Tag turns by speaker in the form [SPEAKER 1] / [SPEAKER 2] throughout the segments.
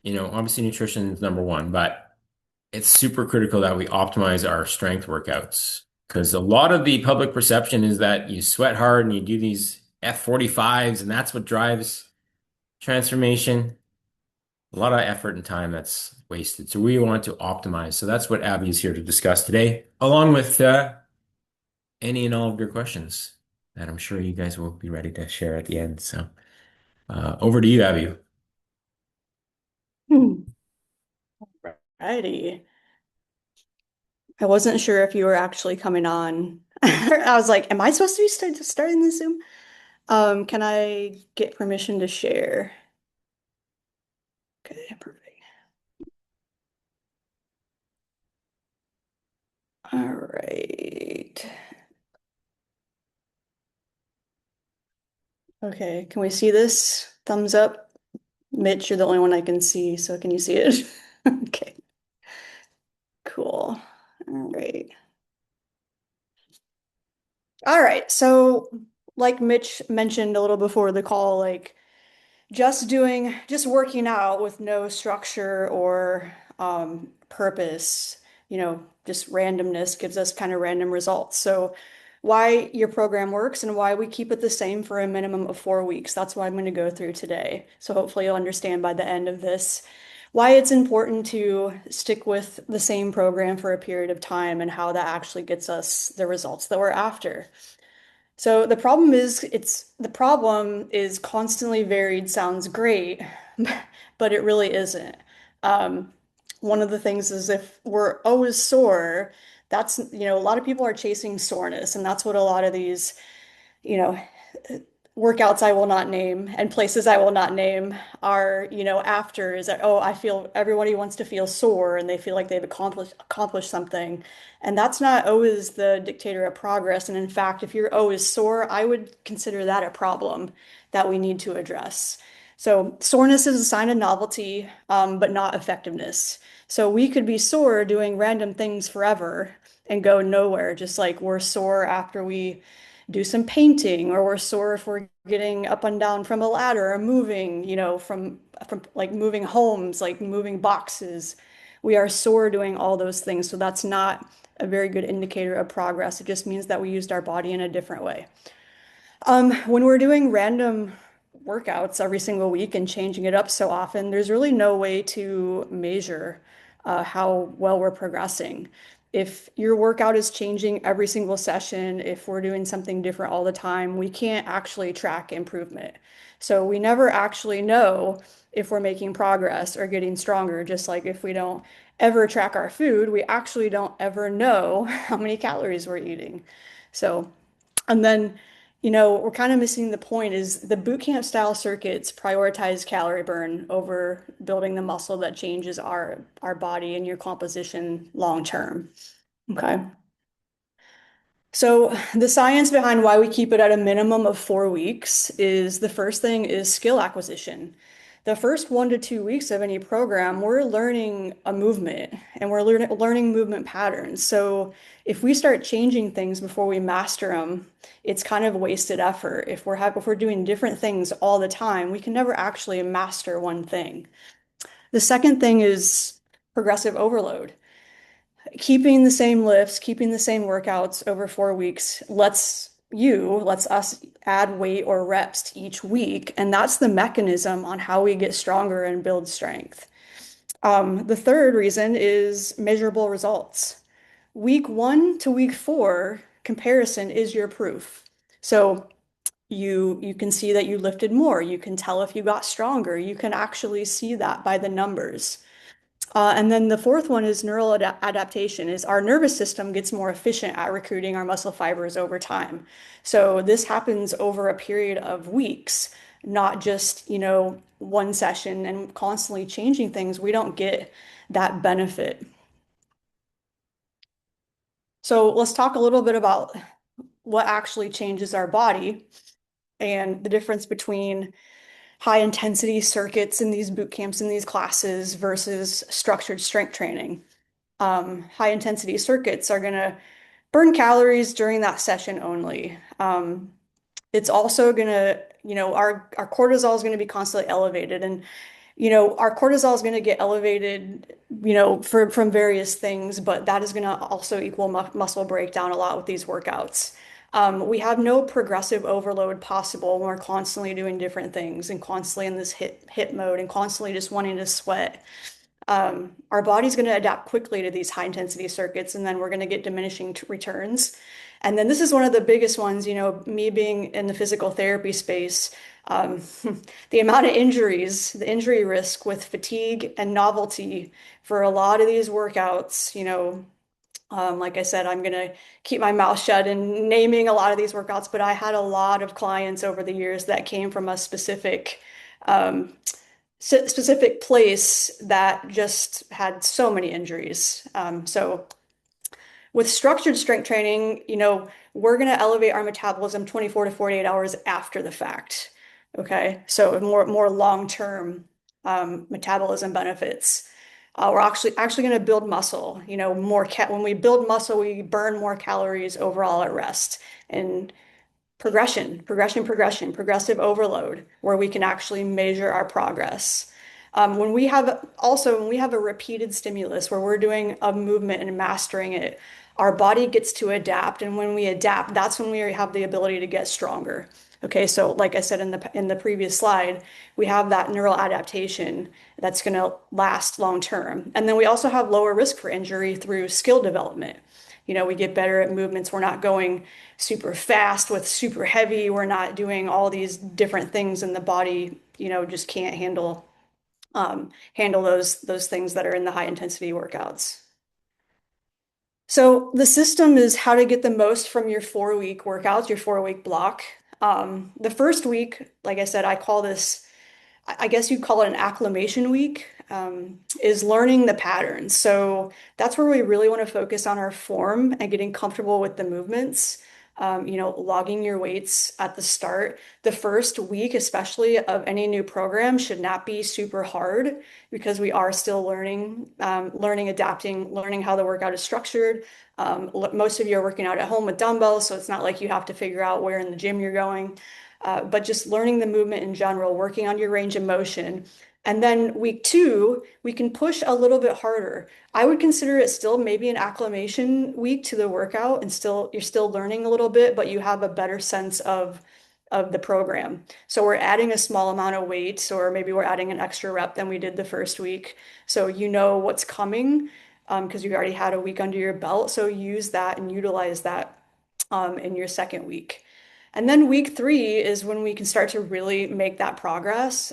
[SPEAKER 1] Obviously nutrition is number one, but it's super critical that we optimize our strength workouts because a lot of the public perception is that you sweat hard and you do these F45s and that's what drives transformation. A lot of effort and time that's wasted. So we want to optimize. So that's what Abby is here to discuss today, along with any and all of your questions that I'm sure you guys will be ready to share at the end. So over to you, Abby.
[SPEAKER 2] Hmm. Righty. I wasn't sure if you were actually coming on. I was like, am I supposed to be starting the Zoom? Can I get permission to share? Okay, perfect. All right. Okay, can we see this? Thumbs up. Mitch, you're the only one I can see, so can you see it? Okay, cool. All right. All right, so like Mitch mentioned a little before the call, like just working out with no structure or purpose, just randomness gives us kind of random results. So why your program works and why we keep it the same for a minimum of 4 weeks. That's what I'm going to go through today. So hopefully you'll understand by the end of this why it's important to stick with the same program for a period of time and how that actually gets us the results that we're after. So the problem is constantly varied sounds great, but it really isn't. Um, One of the things is if we're always sore, a lot of people are chasing soreness, and that's what a lot of these, you know, workouts I will not name and places I will not name are, after is that, oh, I feel everybody wants to feel sore and they feel like they've accomplished something. And that's not always the dictator of progress. And in fact, if you're always sore, I would consider that a problem that we need to address. So soreness is a sign of novelty, but not effectiveness. So we could be sore doing random things forever and go nowhere, just like we're sore after we do some painting, or we're sore if we're getting up and down from a ladder or moving, from like moving homes, like moving boxes. We are sore doing all those things. So that's not a very good indicator of progress. It just means that we used our body in a different way. When we're doing random workouts every single week and changing it up so often, there's really no way to measure how well we're progressing. If your workout is changing every single session, if we're doing something different all the time, we can't actually track improvement. So we never actually know if we're making progress or getting stronger, just like if we don't ever track our food, we actually don't ever know how many calories we're eating. So, and then, we're kind of missing the point is the boot camp style circuits prioritize calorie burn over building the muscle that changes our body and your composition long term. Okay. So the science behind why we keep it at a minimum of 4 weeks is the first thing is skill acquisition. The first 1 to 2 weeks of any program, we're learning a movement and we're learning movement patterns. So if we start changing things before we master them, it's kind of wasted effort. If we're doing different things all the time, we can never actually master one thing. The second thing is progressive overload. Keeping the same lifts, keeping the same workouts over 4 weeks lets us add weight or reps to each week. And that's the mechanism on how we get stronger and build strength. The third reason is measurable results. Week 1 to week 4 comparison is your proof. So you can see that you lifted more. You can tell if you got stronger. You can actually see that by the numbers. And then the fourth one is neural adaptation, is our nervous system gets more efficient at recruiting our muscle fibers over time. So this happens over a period of weeks, not just, one session and constantly changing things. We don't get that benefit. So let's talk a little bit about what actually changes our body and the difference between high intensity circuits in these boot camps and these classes versus structured strength training. High intensity circuits are going to burn calories during that session only. It's also going to, our cortisol is going to be constantly elevated. And our cortisol is going to get elevated, from various things, but that is going to also equal muscle breakdown a lot with these workouts. We have no progressive overload possible when we're constantly doing different things and constantly in this hit mode and constantly just wanting to sweat. Our body's going to adapt quickly to these high intensity circuits, and then we're going to get diminishing returns. And then this is one of the biggest ones, me being in the physical therapy space, um, the amount of injuries, the injury risk with fatigue and novelty for a lot of these workouts, like I said, I'm going to keep my mouth shut in naming a lot of these workouts, but I had a lot of clients over the years that came from a um, specific place that just had so many injuries. So with structured strength training, we're going to elevate our metabolism 24 to 48 hours after the fact. Okay, so more long-term metabolism benefits. We're actually going to build muscle. When we build muscle, we burn more calories overall at rest. And progressive overload, where we can actually measure our progress. When we have a repeated stimulus where we're doing a movement and mastering it, our body gets to adapt. And when we adapt, that's when we have the ability to get stronger. Okay, so like I said in the previous slide, we have that neural adaptation that's going to last long term. And then we also have lower risk for injury through skill development. We get better at movements. We're not going super fast with super heavy. We're not doing all these different things, and the body, just can't handle those things that are in the high intensity workouts. So the system is how to get the most from your 4 week workouts, your 4 week block. The first week, like I said, I guess you'd call it an acclimation week, is learning the patterns. So that's where we really want to focus on our form and getting comfortable with the movements. Logging your weights at the start. The first week, especially of any new program, should not be super hard because we are still learning, adapting, learning how the workout is structured. Most of you are working out at home with dumbbells, so it's not like you have to figure out where in the gym you're going. But just learning the movement in general, working on your range of motion. And then week 2, we can push a little bit harder. I would consider it still maybe an acclimation week to the workout, and you're still learning a little bit, but you have a better sense of the program. So we're adding a small amount of weight, or maybe we're adding an extra rep than we did the first week. So you know what's coming, because you already had a week under your belt. So use that and utilize that in your second week. And then week 3 is when we can start to really make that progress.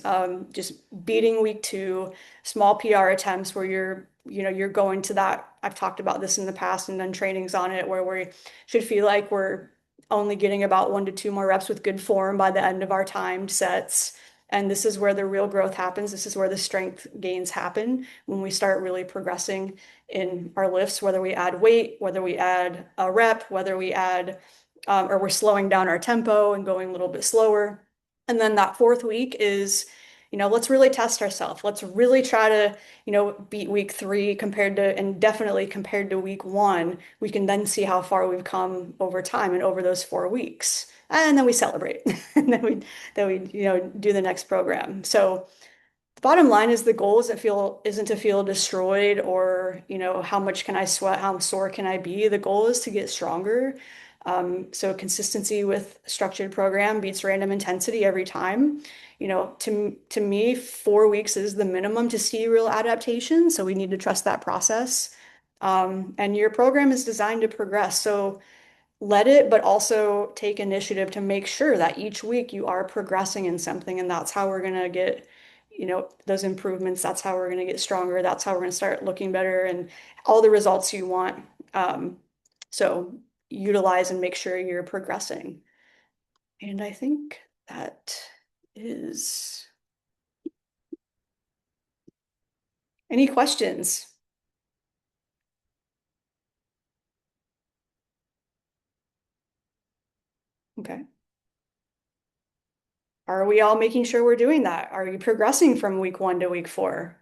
[SPEAKER 2] Just beating week 2, small PR attempts where you're going to that. I've talked about this in the past and done trainings on it where we should feel like we're only getting about 1 to 2 more reps with good form by the end of our timed sets. And this is where the real growth happens. This is where the strength gains happen when we start really progressing in our lifts, whether we add weight, whether we add a rep, whether we add or we're slowing down our tempo and going a little bit slower. And then that fourth week is, let's really test ourselves. Let's really try to, beat week 3 and definitely compared to week 1. We can then see how far we've come over time and over those 4 weeks. And then we celebrate. And then we, do the next program. So the bottom line is the goal isn't to feel destroyed or, how much can I sweat? How sore can I be? The goal is to get stronger. So consistency with structured program beats random intensity every time. To me, 4 weeks is the minimum to see real adaptation. So we need to trust that process. And your program is designed to progress. So let it, but also take initiative to make sure that each week you are progressing in something. And that's how we're going to get, those improvements. That's how we're going to get stronger. That's how we're going to start looking better and all the results you want. So utilize and make sure you're progressing. And I think that is any questions? Okay. Are we all making sure we're doing that? Are you progressing from week 1 to week 4?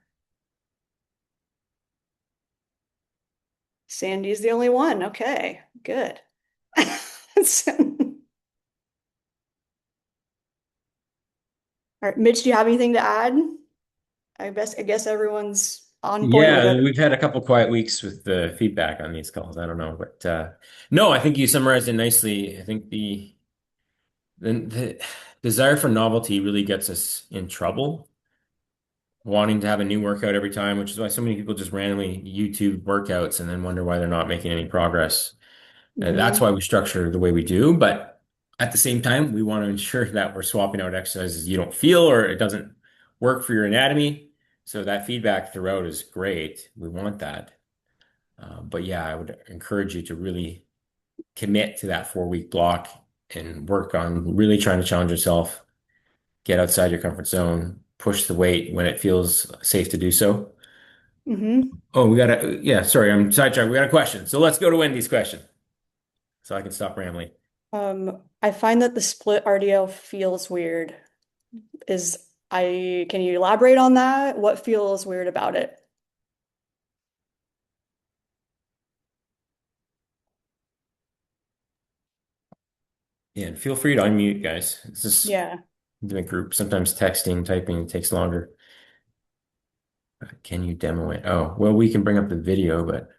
[SPEAKER 2] Sandy's the only one. Okay, good. All right, Mitch, do you have anything to add? I guess everyone's on point with
[SPEAKER 1] Yeah,
[SPEAKER 2] it.
[SPEAKER 1] we've had a couple quiet weeks with the feedback on these calls. I don't know, but no, I think you summarized it nicely. I think the desire for novelty really gets us in trouble, wanting to have a new workout every time, which is why so many people just randomly YouTube workouts and then wonder why they're not making any progress. And that's
[SPEAKER 2] Hmm.
[SPEAKER 1] why we structure the way we do. But at the same time, we want to ensure that we're swapping out exercises you don't feel or it doesn't work for your anatomy. So that feedback throughout is great. We want that. But yeah, I would encourage you to really commit to that 4 week block and work on really trying to challenge yourself, get outside your comfort zone, push the weight when it feels safe to do so.
[SPEAKER 2] Hmm.
[SPEAKER 1] Oh, yeah, sorry, I'm sidetracked. We got a question. So let's go to Wendy's question so I can stop rambling.
[SPEAKER 2] I find that the split RDL feels weird. Can you elaborate on that? What feels weird about it?
[SPEAKER 1] Yeah, and feel free to unmute, guys. It's just
[SPEAKER 2] Yeah.
[SPEAKER 1] in a group. Sometimes texting, typing takes longer. Can you demo it? Oh, well, we can bring up the video, but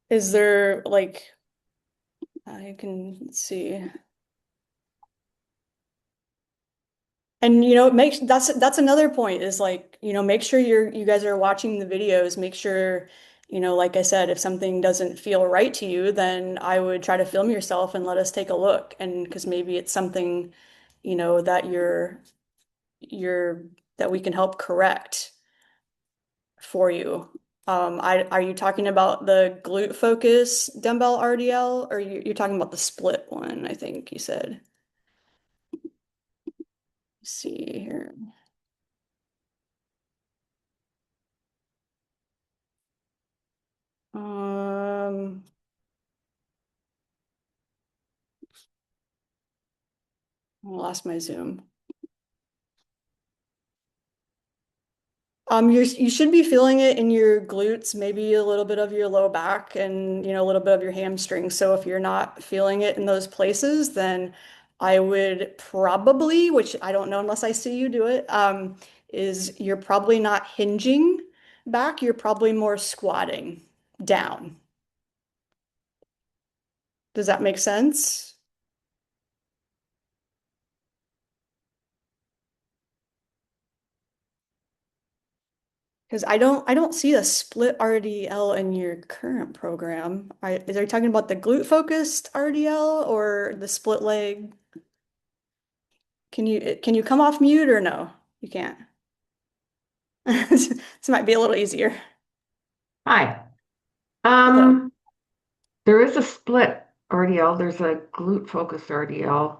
[SPEAKER 2] Is there like I can see. And it makes that's another point is like, make sure you guys are watching the videos, make sure, like I said, if something doesn't feel right to you, then I would try to film yourself and let us take a look. And because maybe it's something, that you're that we can help correct for you. Are you talking about the glute focus dumbbell RDL, or you're talking about the split one, I think you said. Let's see here. Um, I lost my Zoom. You should be feeling it in your glutes, maybe a little bit of your low back and, a little bit of your hamstring. So if you're not feeling it in those places, then I would probably, which I don't know unless I see you do it, is you're probably not hinging back. You're probably more squatting down. Does that make sense? Because I don't see a split RDL in your current program. Are you talking about the glute focused RDL or the split leg? Can you come off mute or no? You can't. This might be a little easier.
[SPEAKER 3] Hi.
[SPEAKER 2] Hello.
[SPEAKER 3] Um, there is a split RDL. There's a glute focused RDL.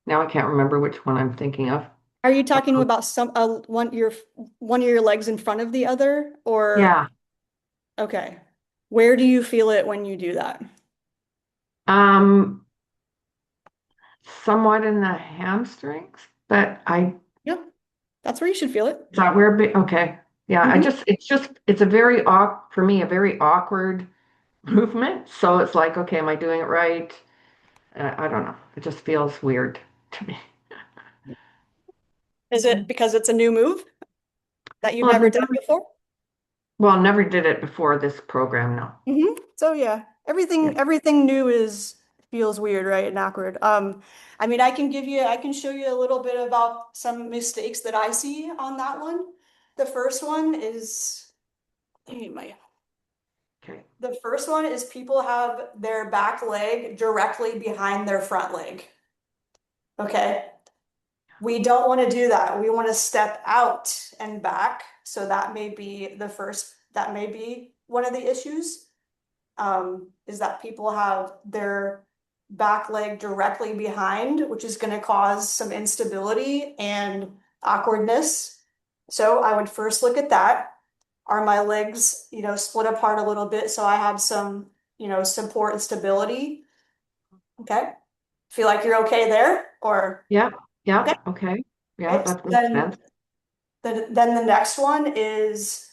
[SPEAKER 3] Now I can't remember which one I'm thinking of.
[SPEAKER 2] Are you talking
[SPEAKER 3] Um,
[SPEAKER 2] about one of your legs in front of the other or
[SPEAKER 3] yeah.
[SPEAKER 2] okay. Where do you feel it when you do that?
[SPEAKER 3] Um, somewhat in the hamstrings, but
[SPEAKER 2] Yeah, that's where you should feel it.
[SPEAKER 3] thought we're okay. Yeah,
[SPEAKER 2] Hmm.
[SPEAKER 3] it's a very awkward, for me, a very awkward movement. So it's like, okay, am I doing it right? I don't know. It just feels weird to me.
[SPEAKER 2] Is it because it's a new move that you've
[SPEAKER 3] Well, I've
[SPEAKER 2] never done
[SPEAKER 3] never,
[SPEAKER 2] before?
[SPEAKER 3] well, never did it before this program, no.
[SPEAKER 2] So yeah,
[SPEAKER 3] Yeah.
[SPEAKER 2] everything new is feels weird, right? And awkward. I mean, I can show you a little bit about some mistakes that I see on that one. The first one is, hey,
[SPEAKER 3] Okay.
[SPEAKER 2] the first one is people have their back leg directly behind their front leg. Okay. We don't want to do that. We want to step out and back. So that may be one of the issues. Is that people have their back leg directly behind, which is going to cause some instability and awkwardness. So I would first look at that. Are my legs, split apart a little bit so I have some, support and stability? Okay. Feel like you're okay there? Or
[SPEAKER 3] Yeah.
[SPEAKER 2] okay.
[SPEAKER 3] Yeah. Okay. Yeah,
[SPEAKER 2] Okay.
[SPEAKER 3] that makes
[SPEAKER 2] Then
[SPEAKER 3] sense.
[SPEAKER 2] then the next one is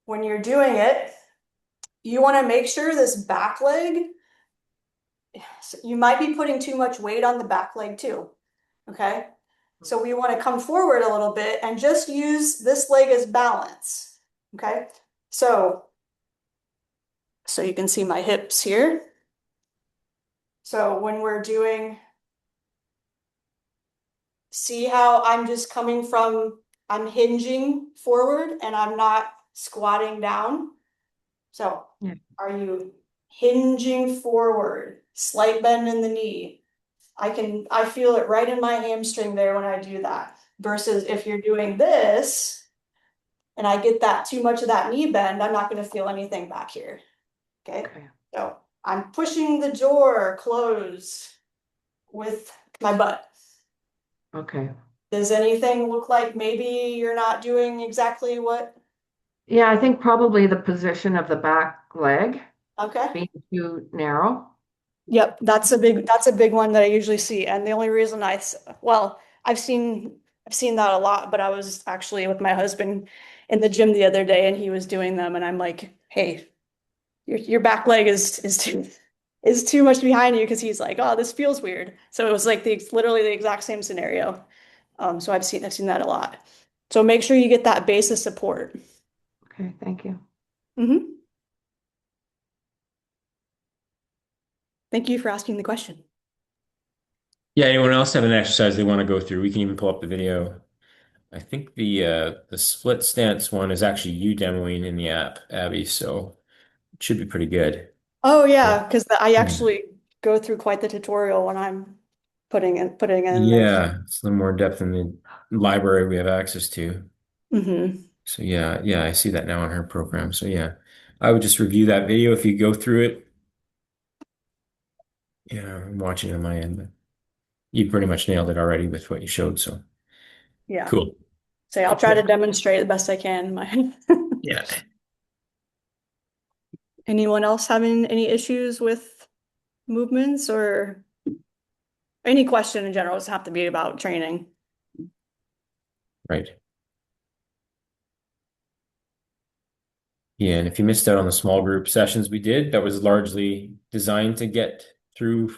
[SPEAKER 2] when you're doing it, you want to make sure this back leg, so you might be putting too much weight on the back leg too. Okay. So we want to come forward a little bit and just use this leg as balance. Okay. So, so you can see my hips here. So when we're doing, see how I'm just coming from, I'm hinging forward and I'm not squatting down. So
[SPEAKER 3] Yeah.
[SPEAKER 2] are you hinging forward, slight bend in the knee? I feel it right in my hamstring there when I do that. Versus if you're doing this and I get that too much of that knee bend, I'm not going to feel anything back here. Okay.
[SPEAKER 3] Okay.
[SPEAKER 2] So I'm pushing the door close with my butt.
[SPEAKER 3] Okay.
[SPEAKER 2] Does anything look like maybe you're not doing exactly what?
[SPEAKER 3] Yeah, I think probably the position of the back leg
[SPEAKER 2] Okay.
[SPEAKER 3] being too narrow.
[SPEAKER 2] Yep, that's a big one that I usually see. And the only reason well, I've seen that a lot, but I was actually with my husband in the gym the other day and he was doing them and I'm like, "Hey, your back leg is too much behind you," because he's like, "Oh, this feels weird." So it was like literally the exact same scenario. So I've seen that a lot. So make sure you get that base of support.
[SPEAKER 3] Okay, thank you.
[SPEAKER 2] Hmm. Thank you for asking the question.
[SPEAKER 1] Yeah, anyone else have an exercise they want to go through? We can even pull up the video. I think the split stance one is actually you demoing in the app, Abby, so it should be pretty good.
[SPEAKER 2] Oh
[SPEAKER 1] Yeah.
[SPEAKER 2] yeah, because I
[SPEAKER 1] Yeah.
[SPEAKER 2] actually go through quite the tutorial when I'm putting in there.
[SPEAKER 1] Yeah, it's a little more depth in the library we have access to.
[SPEAKER 2] Hmm.
[SPEAKER 1] So yeah, yeah, I see that now on her program. So yeah, I would just review that video if you go through it. Yeah, I'm watching on my end, but you pretty much nailed it already with what you showed. So
[SPEAKER 2] Yeah.
[SPEAKER 1] cool.
[SPEAKER 2] So I'll try
[SPEAKER 1] Okay.
[SPEAKER 2] to demonstrate the best I can.
[SPEAKER 1] Yeah.
[SPEAKER 2] Anyone else having any issues with movements or any question in general? Doesn't have to be about training.
[SPEAKER 1] Right. Yeah, and if you missed out on the small group sessions we did, that was largely designed to get through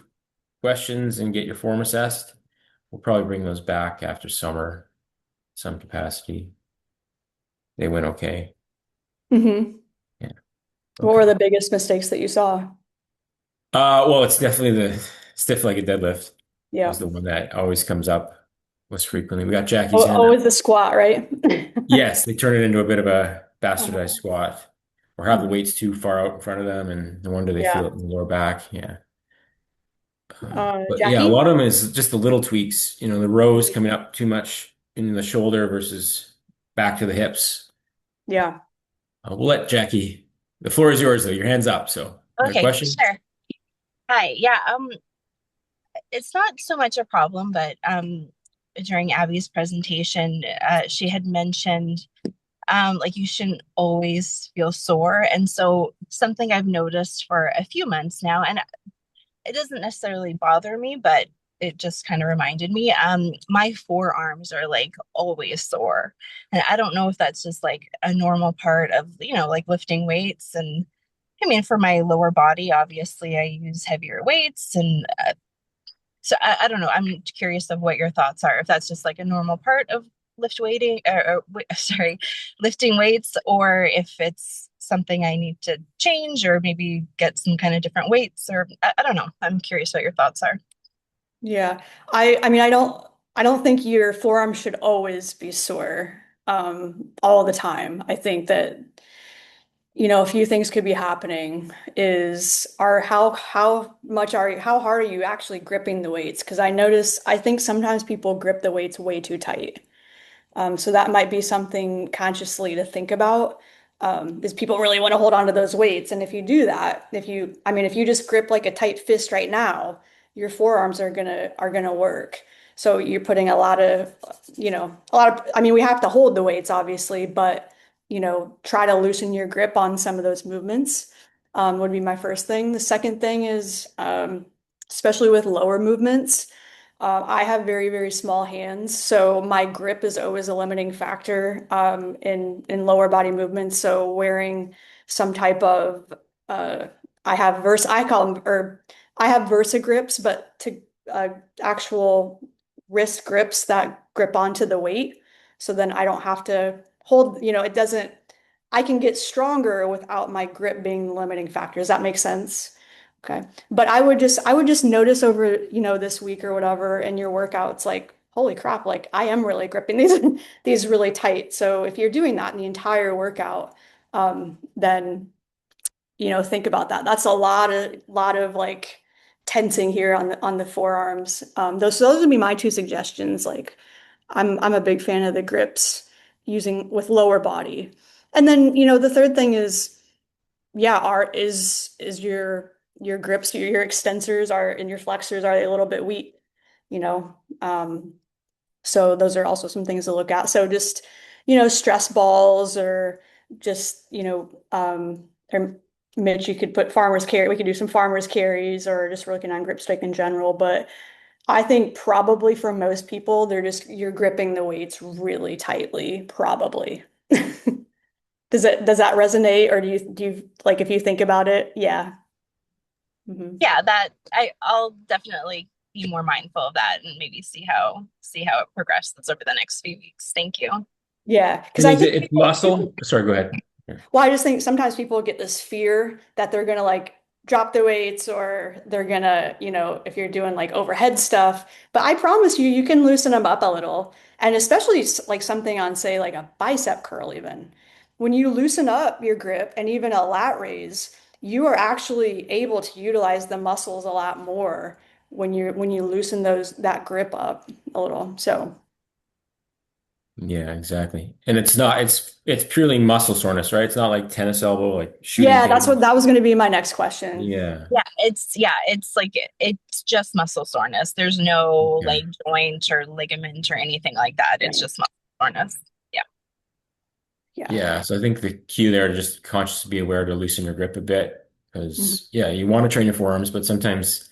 [SPEAKER 1] questions and get your form assessed. We'll probably bring those back after summer, some capacity. They went okay.
[SPEAKER 2] Hmm.
[SPEAKER 1] Yeah.
[SPEAKER 2] What were
[SPEAKER 1] Okay.
[SPEAKER 2] the biggest mistakes that you saw?
[SPEAKER 1] Well, it's definitely the stiff legged deadlift
[SPEAKER 2] Yeah.
[SPEAKER 1] is the one that always comes up most frequently. We got Jackie's
[SPEAKER 2] Oh,
[SPEAKER 1] hand up.
[SPEAKER 2] always the squat, right?
[SPEAKER 1] Yes, they turn it into a bit of a bastardized
[SPEAKER 2] Uh-huh.
[SPEAKER 1] squat or have the
[SPEAKER 2] Mhm.
[SPEAKER 1] weights too far out in front of them, and no wonder they feel
[SPEAKER 2] Yeah.
[SPEAKER 1] it in the lower back. Yeah. But yeah, a
[SPEAKER 2] Jackie?
[SPEAKER 1] lot of them is just the little tweaks, the rows coming up too much in the shoulder versus back to the hips.
[SPEAKER 2] Yeah.
[SPEAKER 1] We'll let Jackie, the floor is yours though. Your hand's up. So, you got a
[SPEAKER 4] Okay,
[SPEAKER 1] question?
[SPEAKER 4] sure. Hi. Yeah, it's not so much a problem, but during Abby's presentation, she had mentioned like you shouldn't always feel sore. And so something I've noticed for a few months now, and it doesn't necessarily bother me, but it just kind of reminded me, my forearms are like always sore. And I don't know if that's just like a normal part of, like lifting weights. And I mean, for my lower body, obviously I use heavier weights and so I don't know. I'm curious of what your thoughts are. If that's just like a normal part of sorry, lifting weights, or if it's something I need to change, or maybe get some kind of different weights, or I don't know. I'm curious what your thoughts are.
[SPEAKER 2] Yeah. I mean I don't think your forearm should always be sore all the time. I think that a few things could be happening is are how hard are you actually gripping the weights? Because I think sometimes people grip the weights way too tight. So that might be something consciously to think about. Is people really want to hold on to those weights? And if you do that, if you just grip like a tight fist right now, your forearms are gonna work. So you're putting a lot of, we have to hold the weights obviously, but try to loosen your grip on some of those movements, would be my first thing. The second thing is, especially with lower movements. I have very, very small hands, so my grip is always a limiting factor in lower body movements. So wearing some type of uh, I call them, or I have Versa grips, but to actual wrist grips that grip onto the weight. So then I don't have to hold, it doesn't, I can get stronger without my grip being the limiting factor. Does that make sense? Okay. But I would just notice over, this week or whatever in your workouts, like, holy crap, like I am really gripping these these really tight. So if you're doing that in the entire workout, then think about that. That's a lot of like tensing here on the forearms. Those would be my two suggestions. Like I'm a big fan of the grips using with lower body. And then, the third thing is, yeah, is your grips, your extensors are and your flexors, are they a little bit weak? You know, um, so those are also some things to look at. So just, stress balls or just, or Mitch, you could put farmer's carry. We could do some farmer's carries or just working on grip strength in general. But I think probably for most people, you're gripping the weights really tightly, probably. Does that resonate, or do you like if you think about it? Yeah. Hmm.
[SPEAKER 4] Yeah, that I'll definitely be more mindful of that and maybe see how it progresses over the next few weeks. Thank you.
[SPEAKER 2] Yeah, because
[SPEAKER 1] And
[SPEAKER 2] I
[SPEAKER 1] is
[SPEAKER 2] think
[SPEAKER 1] it muscle? Sorry, go ahead.
[SPEAKER 2] well, I just think sometimes people get this fear that they're gonna like drop the weights or they're gonna, if you're doing like overhead stuff. But I promise you, you can loosen them up a little. And especially like something on, say, like a bicep curl, even. When you loosen up your grip and even a lat raise, you are actually able to utilize the muscles a lot more when you loosen that grip up a little. So
[SPEAKER 1] Yeah, exactly. And it's purely muscle soreness, right? It's not like tennis elbow, like shooting
[SPEAKER 2] yeah,
[SPEAKER 1] pain.
[SPEAKER 2] that was going to be my next question.
[SPEAKER 1] Yeah.
[SPEAKER 4] It's like it's just muscle soreness. There's no
[SPEAKER 1] Okay.
[SPEAKER 4] like joint or ligament or anything like that. It's
[SPEAKER 2] Right.
[SPEAKER 4] just muscle soreness. Yeah.
[SPEAKER 2] Yeah.
[SPEAKER 1] Yeah. So I think the key there to just conscious to be aware to loosen your grip a bit
[SPEAKER 2] Mhm.
[SPEAKER 1] because yeah, you want to train your forearms, but sometimes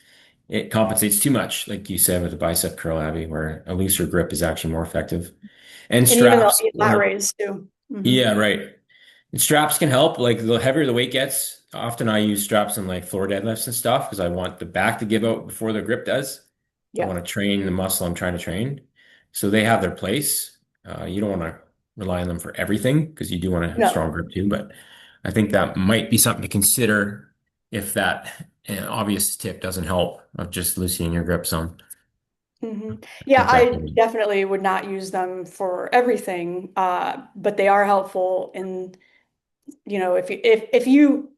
[SPEAKER 1] it compensates too much, like you said with the bicep curl, Abby, where a looser grip is actually more effective. And
[SPEAKER 2] And even
[SPEAKER 1] straps,
[SPEAKER 2] lat raise too. Hmm.
[SPEAKER 1] yeah, right. And straps can help. Like the heavier the weight gets, often I use straps in like floor deadlifts and stuff because I want the back to give out before the grip does. I
[SPEAKER 2] Yeah.
[SPEAKER 1] want to train the muscle I'm trying to train. So they have their place. You don't want to rely on them for everything because you do want to have
[SPEAKER 2] No.
[SPEAKER 1] strong grip too. But I think that might be something to consider if that obvious tip doesn't help of just loosening your grip some.
[SPEAKER 2] Hmm.
[SPEAKER 1] I
[SPEAKER 2] Yeah,
[SPEAKER 1] think that
[SPEAKER 2] I
[SPEAKER 1] could be.
[SPEAKER 2] definitely would not use them for everything, but they are helpful in, if you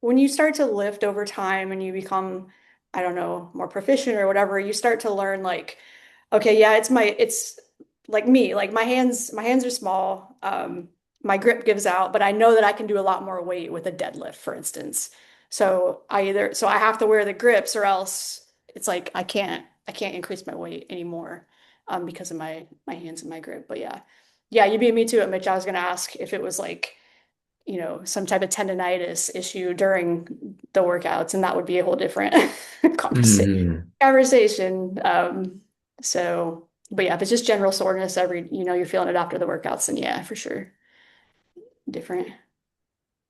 [SPEAKER 2] when you start to lift over time and you become, I don't know, more proficient or whatever, you start to learn like, okay, yeah, it's like me, like my hands are small. My grip gives out, but I know that I can do a lot more weight with a deadlift, for instance. So I have to wear the grips or else it's like I can't increase my weight anymore, because of my hands and my grip. But yeah. Yeah, you beat me to it, Mitch. I was gonna ask if it was like, some type of tendonitis issue during the workouts, and that would be a whole different
[SPEAKER 1] Mhm.
[SPEAKER 2] conversation. But yeah, if it's just general soreness you're feeling it after the workouts, then yeah, for sure, different.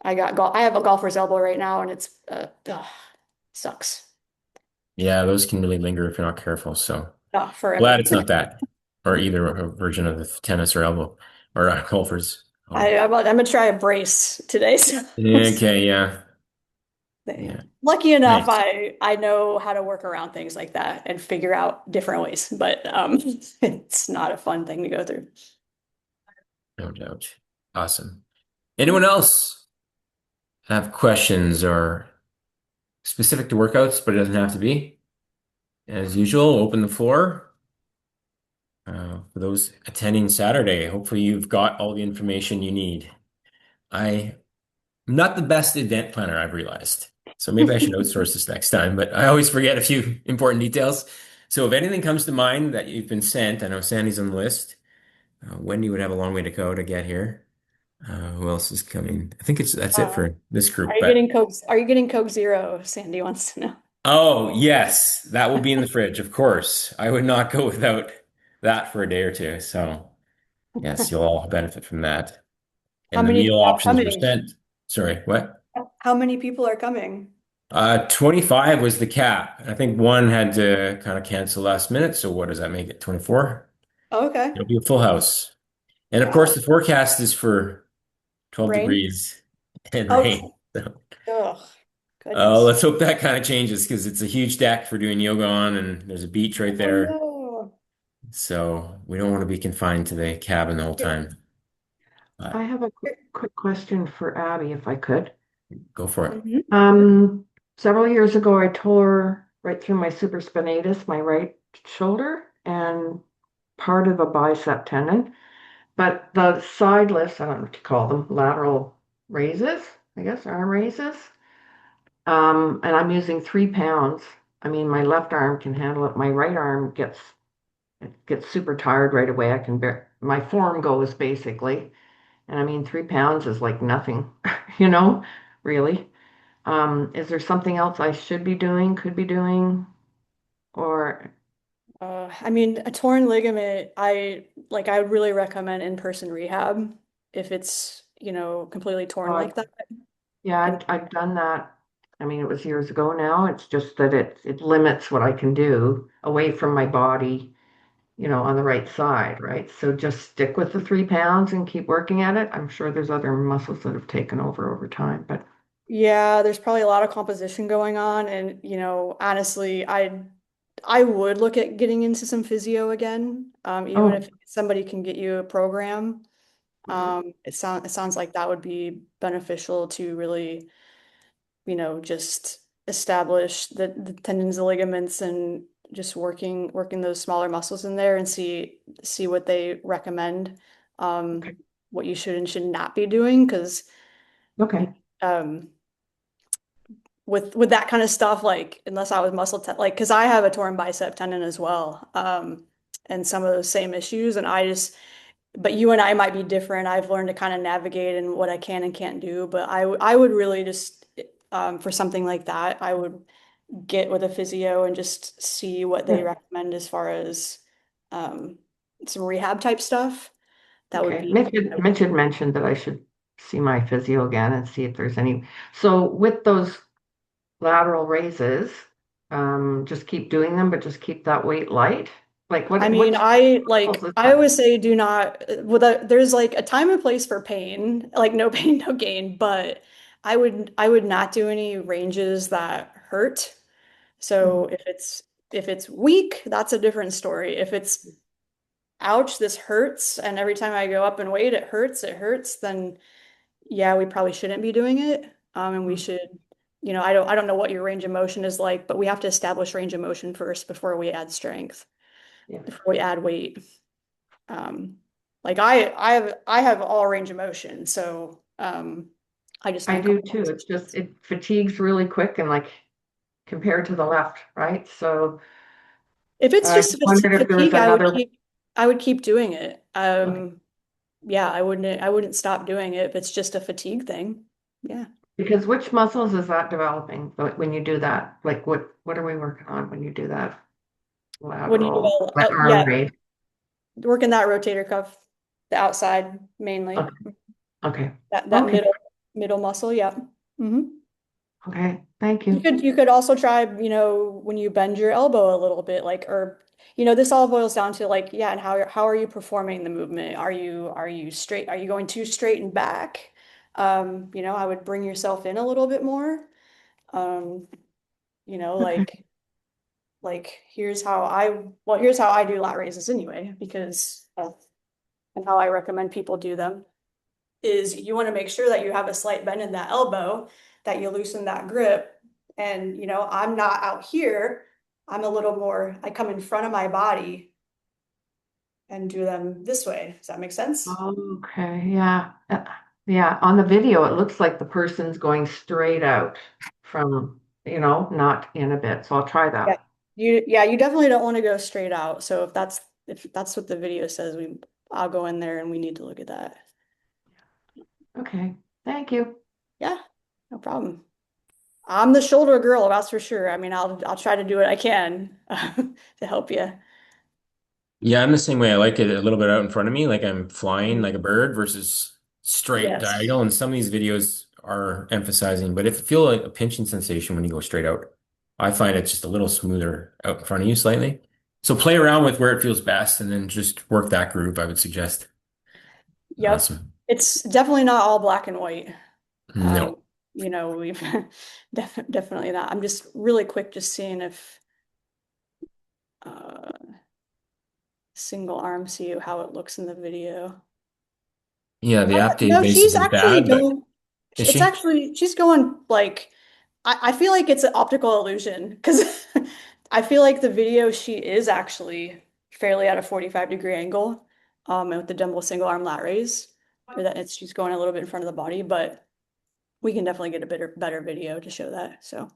[SPEAKER 2] I have a golfer's elbow right now, and it's ugh, sucks.
[SPEAKER 1] Yeah, those can really linger if you're not careful. So. Glad
[SPEAKER 2] Forever.
[SPEAKER 1] it's not that, or either a version of the tennis or elbow or golfers.
[SPEAKER 2] I'm gonna try a brace today. So
[SPEAKER 1] Okay, yeah, yeah,
[SPEAKER 2] lucky enough,
[SPEAKER 1] nice,
[SPEAKER 2] I know how to work around things like that and figure out different ways, but it's not a fun thing to go through.
[SPEAKER 1] no doubt. Awesome. Anyone else have questions or specific to workouts, but it doesn't have to be? As usual, open the floor. For those attending Saturday, hopefully you've got all the information you need. I'm not the best event planner, I've realized. So maybe I should outsource this next time, but I always forget a few important details. So if anything comes to mind that you've been sent, I know Sandy's on the list. Wendy would have a long way to go to get here. Who else is coming? I think that's it
[SPEAKER 2] Uh,
[SPEAKER 1] for this
[SPEAKER 2] are
[SPEAKER 1] group.
[SPEAKER 2] you getting
[SPEAKER 1] But
[SPEAKER 2] Coke? Are you getting Coke Zero? Sandy wants to know.
[SPEAKER 1] oh yes, that will be in the fridge, of course. I would not go without that for a day or two. So yes, you'll all benefit from that.
[SPEAKER 2] How
[SPEAKER 1] And the
[SPEAKER 2] many
[SPEAKER 1] meal
[SPEAKER 2] do you have
[SPEAKER 1] options were
[SPEAKER 2] coming?
[SPEAKER 1] sent. Sorry, what?
[SPEAKER 2] How many people are coming?
[SPEAKER 1] 25 was the cap. I think one had to kind of cancel last minute. So what does that make it? 24?
[SPEAKER 2] Okay.
[SPEAKER 1] It'll be a full house. And of course,
[SPEAKER 2] Wow.
[SPEAKER 1] the forecast is for 12
[SPEAKER 2] Rain?
[SPEAKER 1] degrees and
[SPEAKER 2] Oh,
[SPEAKER 1] rain. So,
[SPEAKER 2] ugh, goodness.
[SPEAKER 1] let's hope that kind of changes because it's a huge deck for doing yoga on, and there's a beach right
[SPEAKER 2] Oh
[SPEAKER 1] there.
[SPEAKER 2] no.
[SPEAKER 1] So we don't want to be confined to the cabin the whole
[SPEAKER 2] Here-
[SPEAKER 1] time.
[SPEAKER 3] I
[SPEAKER 1] But
[SPEAKER 3] have a quick question for Abby, if I could.
[SPEAKER 1] go for it.
[SPEAKER 2] Mhm.
[SPEAKER 3] Um, Several years ago, I tore right through my supraspinatus, my right shoulder, and part of a bicep tendon. But the side lifts, I don't know what you call them, lateral raises, I guess, arm raises. And I'm using 3 pounds. I mean, my left arm can handle it. My right arm gets super tired right away. I can bear my form goes basically. And I mean, 3 pounds is like nothing, you know, really. Is there something else I should be doing, could be doing, or
[SPEAKER 2] I mean, a torn ligament, I would really recommend in-person rehab if it's, completely torn
[SPEAKER 3] uh,
[SPEAKER 2] like that.
[SPEAKER 3] yeah,
[SPEAKER 2] And
[SPEAKER 3] I've done that. I mean, it was years ago now. It's just that it limits what I can do away from my body, on the right side, right? So just stick with the 3 pounds and keep working at it. I'm sure there's other muscles that have taken over time, but
[SPEAKER 2] yeah, there's probably a lot of composition going on. And, honestly, I would look at getting into some physio again. Even
[SPEAKER 3] oh,
[SPEAKER 2] if somebody can get you a program.
[SPEAKER 3] mhm.
[SPEAKER 2] It sounds like that would be beneficial to really, just establish the tendons and ligaments and just working those smaller muscles in there and see what they recommend,
[SPEAKER 3] Okay,
[SPEAKER 2] what you should and should not be doing. Because
[SPEAKER 3] okay,
[SPEAKER 2] um, with that kind of stuff, like unless I was like because I have a torn bicep tendon as well, and some of those same issues, and but you and I might be different. I've learned to kind of navigate and what I can and can't do, but I would really just for something like that, I would get with a physio and just see what they
[SPEAKER 3] yeah,
[SPEAKER 2] recommend as far as um, some rehab type stuff. That would
[SPEAKER 3] okay.
[SPEAKER 2] be
[SPEAKER 3] Mitch had mentioned that I should see my physio again and see if there's any. So with those lateral raises, just keep doing them, but just keep that weight light. Like
[SPEAKER 2] I mean,
[SPEAKER 3] which muscles is
[SPEAKER 2] I
[SPEAKER 3] that?
[SPEAKER 2] always say do not there's like a time and place for pain, like no pain, no gain, but I would not do any ranges that hurt. So
[SPEAKER 3] Mhm.
[SPEAKER 2] if it's weak, that's a different story. If it's ouch, this hurts, and every time I go up and weight, it hurts, then yeah, we probably shouldn't be doing it. And we
[SPEAKER 3] Mhm.
[SPEAKER 2] should, I don't know what your range of motion is like, but we have to establish range of motion first before we add strength,
[SPEAKER 3] Yeah,
[SPEAKER 2] before we add weight. Um, like I have all range of motion, so I just
[SPEAKER 3] I
[SPEAKER 2] make
[SPEAKER 3] do too. It's just
[SPEAKER 2] adjustments.
[SPEAKER 3] it fatigues really quick and like compared to the left, right? So
[SPEAKER 2] If it's
[SPEAKER 3] I
[SPEAKER 2] just
[SPEAKER 3] just wondered if there was
[SPEAKER 2] fatigue,
[SPEAKER 3] another.
[SPEAKER 2] I would keep doing it.
[SPEAKER 3] Okay.
[SPEAKER 2] Yeah, I wouldn't stop doing it if it's just a fatigue thing. Yeah.
[SPEAKER 3] Because which muscles is that developing when you do that? Like what are we working on when you do that
[SPEAKER 2] When you
[SPEAKER 3] lateral
[SPEAKER 2] develop,
[SPEAKER 3] arm
[SPEAKER 2] yeah,
[SPEAKER 3] raise?
[SPEAKER 2] working that rotator cuff, the outside mainly,
[SPEAKER 3] Okay. Okay.
[SPEAKER 2] that
[SPEAKER 3] Okay.
[SPEAKER 2] middle muscle. Yeah. hmm
[SPEAKER 3] Okay. Thank
[SPEAKER 2] You
[SPEAKER 3] you.
[SPEAKER 2] could you could also try, when you bend your elbow a little bit, like, or this all boils down to like, yeah, and how are you performing the movement? Are you straight? Are you going too straight and back? I would bring yourself in a little bit more. Um, you know,
[SPEAKER 3] Okay.
[SPEAKER 2] like here's how I do lat raises anyway, because and how I recommend people do them is you want to make sure that you have a slight bend in that elbow, that you loosen that grip. And, I'm not out here. I'm a little more, I come in front of my body and do them this way. Does that make sense?
[SPEAKER 3] Okay. Yeah. Yeah. On the video, it looks like the person's going straight out from, not in a bit. So I'll try
[SPEAKER 2] Yeah.
[SPEAKER 3] that.
[SPEAKER 2] You definitely don't want to go straight out. So if that's what the video says, I'll go in there and we need to look at that.
[SPEAKER 3] Okay. Thank you.
[SPEAKER 2] Yeah, no problem. I'm the shoulder girl, that's for sure. I mean, I'll try to do what I can to help you.
[SPEAKER 1] Yeah, I'm the same way. I like it a little bit out in front of me, like I'm flying
[SPEAKER 2] Mhm.
[SPEAKER 1] like a bird versus straight
[SPEAKER 2] Yes.
[SPEAKER 1] diagonal. And some of these videos are emphasizing, but if you feel like a pinching sensation when you go straight out, I find it's just a little smoother out in front of you slightly. So play around with where it feels best and then just work that group, I would suggest.
[SPEAKER 2] Yep.
[SPEAKER 1] Awesome.
[SPEAKER 2] It's definitely not all black and white.
[SPEAKER 1] No.
[SPEAKER 2] We've definitely not. I'm just really quick just seeing if uh single arm see how it looks in the video.
[SPEAKER 1] Yeah, the app
[SPEAKER 2] No,
[SPEAKER 1] databases
[SPEAKER 2] she's
[SPEAKER 1] is
[SPEAKER 2] actually
[SPEAKER 1] bad, but
[SPEAKER 2] going,
[SPEAKER 1] is
[SPEAKER 2] it's
[SPEAKER 1] she?
[SPEAKER 2] actually, she's going like, I feel like it's an optical illusion because I feel like the video she is actually fairly at a 45-degree angle, and with the dumbbell single arm lat raise, or that she's going a little bit in front of the body, but we can definitely get a better video to show that. So,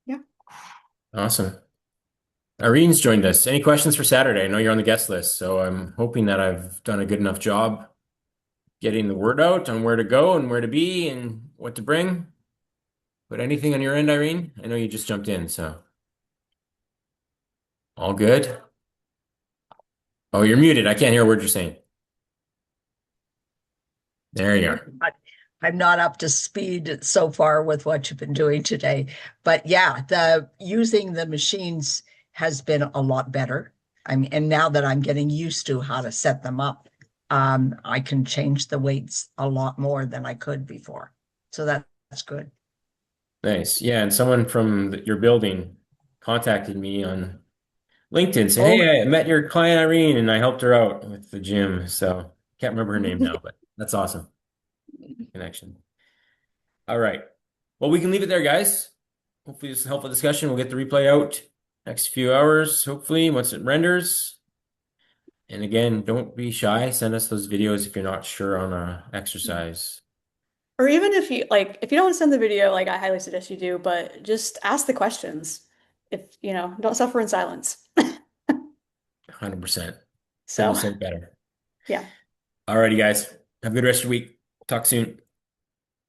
[SPEAKER 2] yeah.
[SPEAKER 1] Awesome. Irene's joined us. Any questions for Saturday? I know you're on the guest list, so I'm hoping that I've done a good enough job getting the word out on where to go and where to be and what to bring. But anything on your end, Irene? I know you just jumped in, so all good? Oh, you're muted. I can't hear a word you're saying. There you are.
[SPEAKER 5] But I'm not up to speed so far with what you've been doing today. But yeah, the using the machines has been a lot better. I mean, and now that I'm getting used to how to set them up, I can change the weights a lot more than I could before. So that's good.
[SPEAKER 1] Nice. Yeah, and someone from your building contacted me on LinkedIn saying,
[SPEAKER 5] Oh,
[SPEAKER 1] "Hey, I met your client Irene and I helped her out with the gym." So can't remember her name now, but that's awesome connection. All right. Well, we can leave it there, guys. Hopefully, this is a helpful discussion. We'll get the replay out next few hours, hopefully, once it renders. And again, don't be shy. Send us those videos if you're not sure on a exercise.
[SPEAKER 2] Or even if you like, if you don't want to send the video, like I highly suggest you do, but just ask the questions. If, don't suffer in silence.
[SPEAKER 1] 100%. Couldn't
[SPEAKER 2] So,
[SPEAKER 1] have said better.
[SPEAKER 2] yeah.
[SPEAKER 1] All righty, guys. Have a good rest of your week. Talk soon.